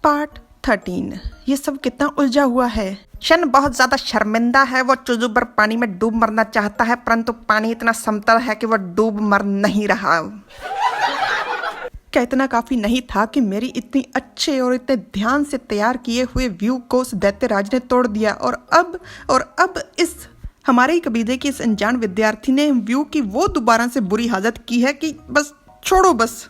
Part 13। ये सब कितना उलझा हुआ है। शन बहुत ज्यादा शर्मिंदा है। वो चुजुबर पानी में डूब मरना चाहता है, परंतु पानी इतना समतल है कि वो डूब मर नहीं रहा। क्या इतना काफी नहीं था कि मेरी इतनी अच्छे और इतने ध्यान से तैयार किए हुए व्यू को उस दैत्यराज ने तोड़ दिया। और अब इस हमारे ही कबीले की इस अनजान विद्यार्थी ने व्यू की वो दोबारा से बुरी हालत की है कि बस छोड़ो बस।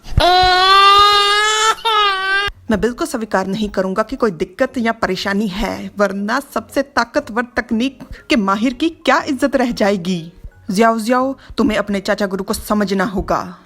मैं बिल्कुल स्वीकार नहीं करूंगा कि कोई दिक्कत या परेशानी है, वरना सबसे ताकतवर तकनीक के माहिर की क्या इज्जत रह जाएगी। ज़ियाओ ज़ियाओ, तुम्हें अपने चाचा गुरु को समझना होगा।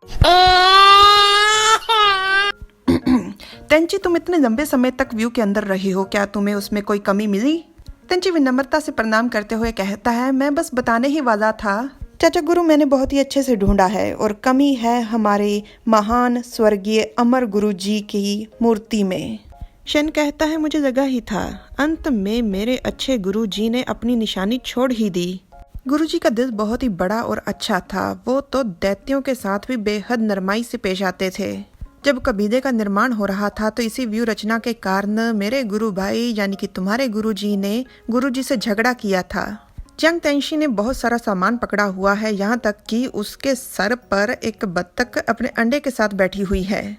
तेंची, तुम इतने लंबे समय तक व्यू के अंदर रही हो, क्या तुम्हें उसमें कोई कमी मिली? तेंची विनम्रता से प्रणाम करते हुए कहता है, मैं बस बताने ही वाला था चाचा गुरु, मैंने बहुत ही अच्छे से ढूंढा है और कमी है हमारे महान स्वर्गीय अमर गुरु जी की मूर्ति में। शन कहता है, मुझे लगा ही था, अंत में मेरे अच्छे गुरु जी ने अपनी निशानी छोड़ ही दी। गुरु जी का दिल बहुत ही बड़ा और अच्छा था। वो तो दैत्यों के साथ भी बेहद नरमाई से पेश आते थे। जब कबीले का निर्माण हो रहा था तो इसी व्यू रचना के कारण मेरे गुरु भाई यानी कि तुम्हारे गुरु जी ने गुरु जी से झगड़ा किया था। जियांग तेंशी ने बहुत सारा सामान पकड़ा हुआ है, यहाँ तक कि उसके सर पर एक बत्तख अपने अंडे के साथ बैठी हुई है।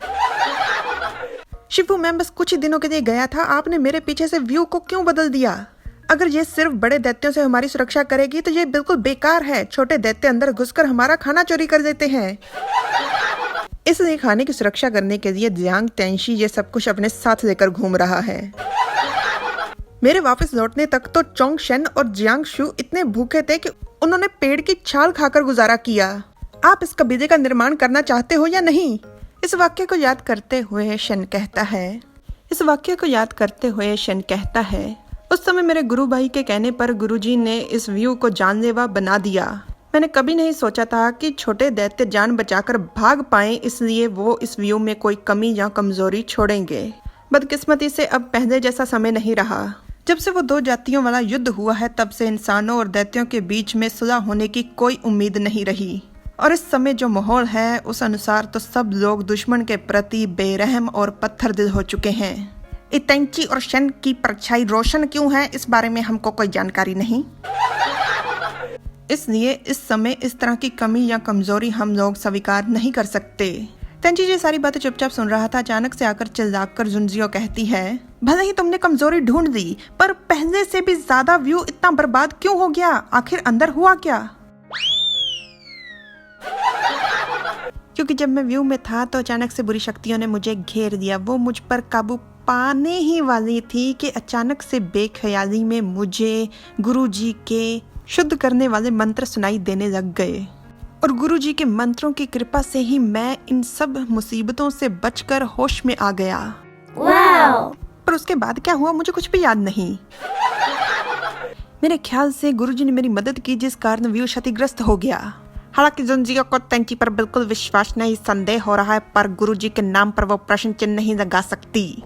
शिफू, मैं बस कुछ ही दिनों के लिए गया था, आपने मेरे पीछे से व्यू को क्यों बदल दिया? अगर ये सिर्फ बड़े दैत्यों से हमारी सुरक्षा करेगी तो ये बिल्कुल बेकार है। छोटे दैत्य अंदर घुसकर हमारा खाना चोरी कर देते हैं। इसलिए खाने की सुरक्षा करने के लिए जियांग तेंशी ये सब कुछ अपने साथ लेकर घूम रहा है। मेरे वापस लौटने तक तो चोंग शेन और जियांग शू इतने भूखे थे कि उन्होंने पेड़ की छाल खाकर गुजारा किया। आप इस कबीले का निर्माण करना चाहते हो या नहीं? इस वाक्य को याद करते हुए शन कहता है, उस समय मेरे गुरु भाई के कहने पर गुरुजी ने इस व्यू को जानलेवा बना दिया। मैंने कभी नहीं सोचा था कि छोटे दैत्य जान बचाकर भाग पाएं, इसलिए वो इस व्यू में कोई कमी या कमजोरी छोड़ेंगे। बदकिस्मती से अब पहले जैसा समय नहीं रहा। जब से वो दो जातियों वाला युद्ध हुआ है तब से इंसानों और दैत्यों के बीच में सुलह होने की कोई उम्मीद नहीं रही। और इस समय जो माहौल है उस अनुसार तो सब लोग दुश्मन के प्रति बेरहम और पत्थर दिल हो चुके हैं। तेंची और शन की परछाई रोशन क्यों है, इस बारे में हमको कोई जानकारी नहीं। इसलिए इस समय इस तरह की कमी या कमजोरी हम लोग स्वीकार नहीं कर सकते। तेंची ये सारी बातें चुपचाप सुन रहा था। अचानक से आकर चिल्लाकर जुनजियो कहती है, भले ही तुमने कमजोरी ढूंढ ली, पर पहले से भी ज्यादा व्यू इतना बर्बाद क्यों हो गया? आखिर अंदर हुआ क्या? क्योंकि जब मैं व्यू में था तो अचानक से बुरी शक्तियों ने मुझे घेर दिया। वो मुझ पर काबू पाने ही वाली थी कि अचानक से बेख्याली में मुझे गुरुजी के शुद्ध करने वाले मंत्र सुनाई देने लग गए और गुरुजी के मंत्रों की कृपा से ही मैं इन सब मुसीबतों से बचकर होश में आ गया। वाव! पर उसके बाद क्या हुआ मुझे कुछ भी याद नहीं। मेरे ख्याल से गुरुजी ने मेरी मदद की, जिस कारण व्यू क्षतिग्रस्त हो गया। हालांकि जुनजियो को तेंची पर बिल्कुल विश्वास नहीं, संदेह हो रहा है, पर गुरुजी के नाम पर वो प्रश्न चिन्ह नहीं लगा सकती।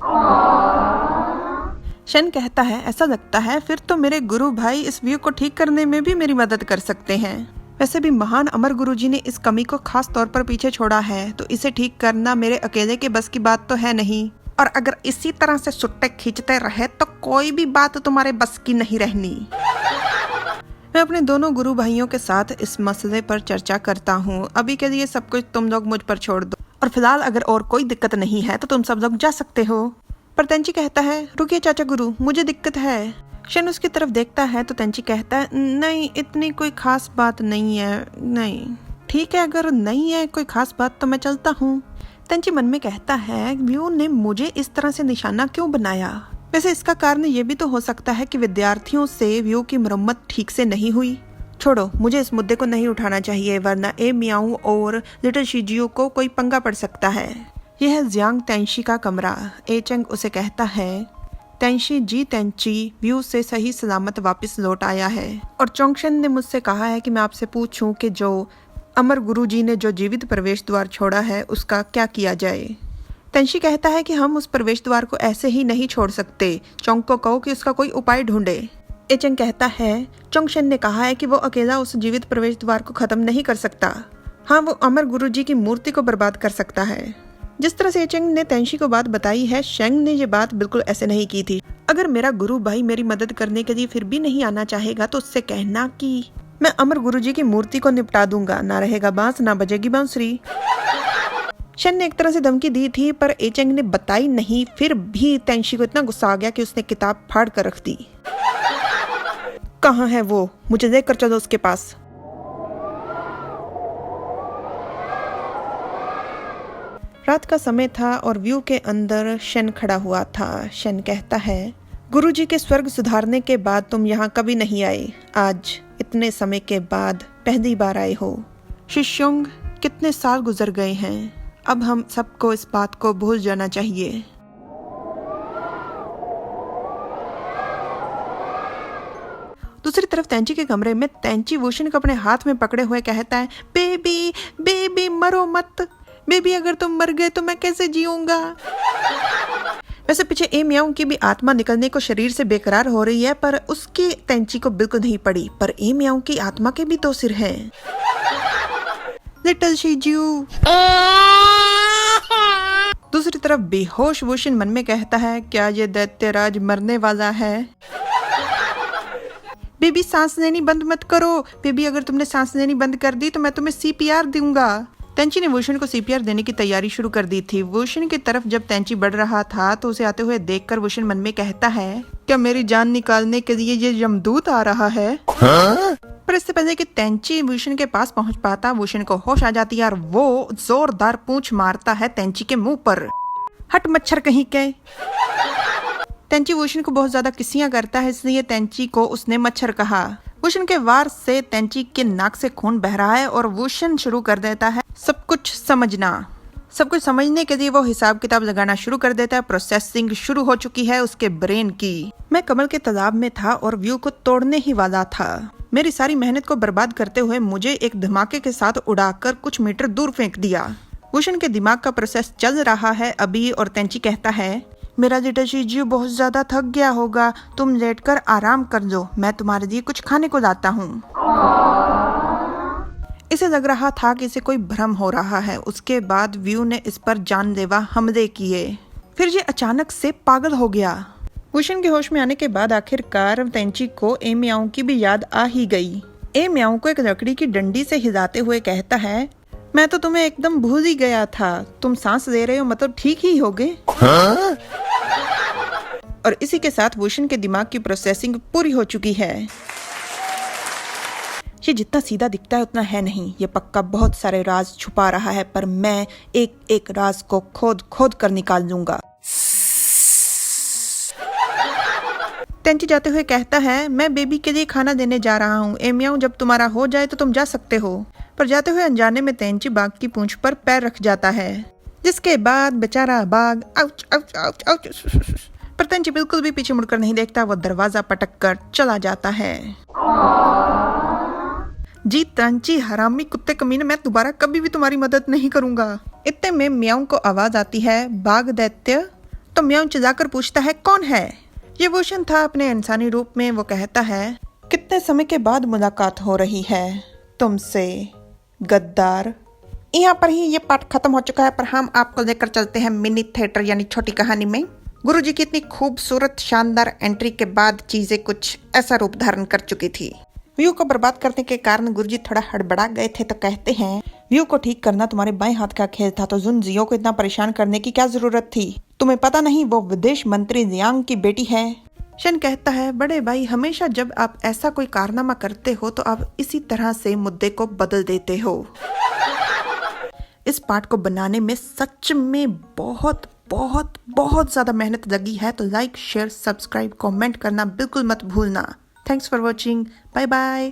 शन कहता है, ऐसा लगता है फिर तो मेरे गुरु भाई इस व्यू को ठीक करने में भी मेरी मदद कर सकते हैं। वैसे भी महान अमर गुरुजी ने इस कमी को खास तौर पर पीछे छोड़ा है, तो इसे ठीक करना मेरे अकेले के बस की बात तो है नहीं। और अगर इसी तरह से सुट्टे खींचते रहे तो कोई भी बात तुम्हारे बस की नहीं रहनी। मैं अपने दोनों गुरु भाइयों के साथ इस मसले पर चर्चा करता हूँ। अभी के लिए सब कुछ तुम लोग मुझ पर छोड़ दो और फिलहाल अगर और कोई दिक्कत नहीं है तो तुम सब लोग जा सकते हो। पर तेंची कहता है, रुकिए चाचा गुरु, मुझे दिक्कत है। शन उसकी तरफ देखता है तो तेंची कहता है, नहीं, इतनी कोई खास बात नहीं है। नहीं, ठीक है, अगर नहीं है कोई खास बात तो मैं चलता हूँ। तेंची मन में कहता है, व्यू ने मुझे इस तरह से निशाना क्यों बनाया? वैसे इसका कारण ये भी तो हो सकता है कि विद्यार्थियों से व्यू की मरम्मत ठीक से नहीं हुई। छोड़ो, मुझे इस मुद्दे को नहीं उठाना चाहिए, वरना ए मियाऊ और लिटिल शिजियो को कोई पंगा पड़ सकता है। यह है जियांग तेंशी का कमरा। ए चंग उसे कहता है, तेंशी जी, तेंची व्यू से सही सलामत वापस लौट आया है और चोंगशन ने मुझसे कहा है कि मैं आपसे पूछूं कि जो अमर गुरुजी ने जो जीवित प्रवेश द्वार छोड़ा है उसका क्या किया जाए। तेंशी कहता है कि हम उस प्रवेश द्वार को ऐसे ही नहीं छोड़ सकते। चोंग को कहो कि उसका कोई उपाय ढूंढे। एचेंग कहता है, चोंगशन ने कहा है कि वो अकेला उस जीवित प्रवेश द्वार को खत्म नहीं कर सकता। हाँ, वो अमर गुरुजी की मूर्ति को बर्बाद कर सकता है। जिस तरह से चेंग ने तेंशी को बात बताई है, शेंग ने ये बात बिल्कुल ऐसे नहीं की थी। अगर मेरा गुरु भाई मेरी मदद करने के लिए फिर भी नहीं आना चाहेगा तो उससे कहना कि मैं अमर गुरुजी की मूर्ति को निपटा दूंगा, ना रहेगा बांस ना बजेगी बांसुरी। शेन ने एक तरह से धमकी दी थी पर एचेंग ने बताई नहीं। फिर भी तेंशी को इतना गुस्सा आ गया कि उसने किताब फाड़ कर रख दी। कहाँ है वो? मुझे देख कर चलो उसके पास। रात का समय था और व्यू के अंदर शेन खड़ा हुआ था। शेन कहता है, गुरुजी के स्वर्ग सुधारने के बाद तुम यहाँ कभी नहीं आए, आज इतने समय के बाद पहली बार आए हो। शिष्योंग, कितने साल गुजर गए हैं, अब हम सबको इस बात को भूल जाना चाहिए। दूसरी तरफ तेंची के कमरे में तेंची वुशन को अपने हाथ में पकड़े हुए कहता है, बेबी बेबी मरो मत, बेबी अगर तुम मर गए तो मैं कैसे जीऊंगा। वैसे पीछे ए मियाओं की भी आत्मा निकलने को शरीर से बेकरार हो रही है पर उसकी तेंची को बिल्कुल नहीं पड़ी। पर ए मियाओं की आत्मा के भी 2 सिर हैं। लिटिल शिजू। दूसरी तरफ बेहोश वुशन मन में कहता है, क्या ये दैत्यराज मरने वाला है? बेबी सांस लेनी बंद मत करो, बेबी अगर तुमने सांस लेनी बंद कर दी तो मैं तुम्हें सीपीआर दूंगा। तेंची ने वुशन को सीपीआर देने की तैयारी शुरू कर दी थी। वुशन की तरफ जब तेंची बढ़ रहा था तो उसे आते हुए देखकर वुशन मन में कहता है, क्या मेरी जान निकालने के लिए ये यमदूत आ रहा है? हाँ? पर इससे पहले कि तेंची वुशन के पास पहुंच पाता, वुशन को होश आ जाती है और वो जोरदार पूंछ मारता है तेंची के मुंह पर। हट मच्छर कहीं के। तेंची वुशन को बहुत ज्यादा किस्सियां करता है, इसलिए तेंची को उसने मच्छर कहा। वुशन के वार से तेंची के नाक से खून बह रहा है और वुशन शुरू कर देता है सब कुछ समझना। सब कुछ समझने के लिए वो हिसाब किताब लगाना शुरू कर देता है। प्रोसेसिंग शुरू हो चुकी है उसके ब्रेन की। मैं कमल के तालाब में था और व्यू को तोड़ने ही वाला था। मेरी सारी मेहनत को बर्बाद करते हुए मुझे एक धमाके के साथ उड़ाकर कुछ मीटर दूर फेंक दिया। वुशन के दिमाग का प्रोसेस चल रहा है अभी और तेंची कहता है, मेरा लिटिल शिजू बहुत ज्यादा थक गया होगा, तुम लेटकर आराम कर लो, मैं तुम्हारे लिए कुछ खाने को लाता हूँ। इसे लग रहा था कि इसे कोई भ्रम हो रहा है। उसके बाद व्यू ने इस पर जानलेवा हमले किए। फिर ये अचानक से पागल हो गया। वुशन के होश में आने के बाद आखिरकार तेंची को ए मियाओं की भी याद आ ही गई। ए मियाओं को एक लकड़ी की डंडी से हिलाते हुए कहता है, मैं तो तुम्हें एकदम भूल ही गया था, तुम सांस ले रहे हो मतलब ठीक ही होगे। हाँ? और इसी के साथ वुशन के दिमाग की प्रोसेसिंग पूरी हो चुकी है। ये जितना सीधा दिखता है उतना है नहीं, ये पक्का बहुत सारे राज छुपा रहा है, पर मैं एक एक राज को खोद खोद कर निकाल लूंगा। तेंची जाते हुए कहता है, मैं बेबी के लिए खाना देने जा रहा हूँ, ए मियाओं जब तुम्हारा हो जाए तो तुम जा सकते हो। पर जाते हुए अनजाने में तेंची बाघ की पूंछ पर पैर रख जाता है, जिसके बाद बेचारा बाघ आउच आउच आउच आउच। पर तेंची बिल्कुल भी पीछे मुड़कर नहीं देखता, वो दरवाजा पटक कर चला जाता है। जी तेंची हरामी कुत्ते कमीने, मैं दोबारा कभी भी तुम्हारी मदद नहीं करूंगा। इतने में मियाओं को आवाज आती है, बाघ दैत्य। तो मियाओं चिल्लाकर पूछता है, कौन है? ये वुशन था अपने इंसानी रूप में। वो कहता है, कितने समय के बाद मुलाकात हो रही है तुमसे गद्दार। यहाँ पर ही ये पाठ खत्म हो चुका है, पर हम आपको लेकर चलते हैं मिनी थिएटर यानी छोटी कहानी में। गुरुजी की इतनी खूबसूरत शानदार एंट्री के बाद चीजें कुछ ऐसा रूप धारण कर चुकी थी। व्यू को बर्बाद करने के कारण गुरुजी थोड़ा हड़बड़ा गए थे, तो कहते हैं, व्यू को ठीक करना तुम्हारे बाएं हाथ का खेल था, तो जुन जियो को इतना परेशान करने की क्या जरूरत थी? तुम्हें पता नहीं वो विदेश मंत्री जियांग की बेटी है? शेन कहता है, बड़े भाई हमेशा जब आप ऐसा कोई कारनामा करते हो तो आप इसी तरह से मुद्दे को बदल देते हो। इस पार्ट को बनाने में सच में बहुत बहुत बहुत ज्यादा मेहनत लगी है, तो लाइक शेयर सब्सक्राइब कमेंट करना बिल्कुल मत भूलना। Thanks for watching, bye bye.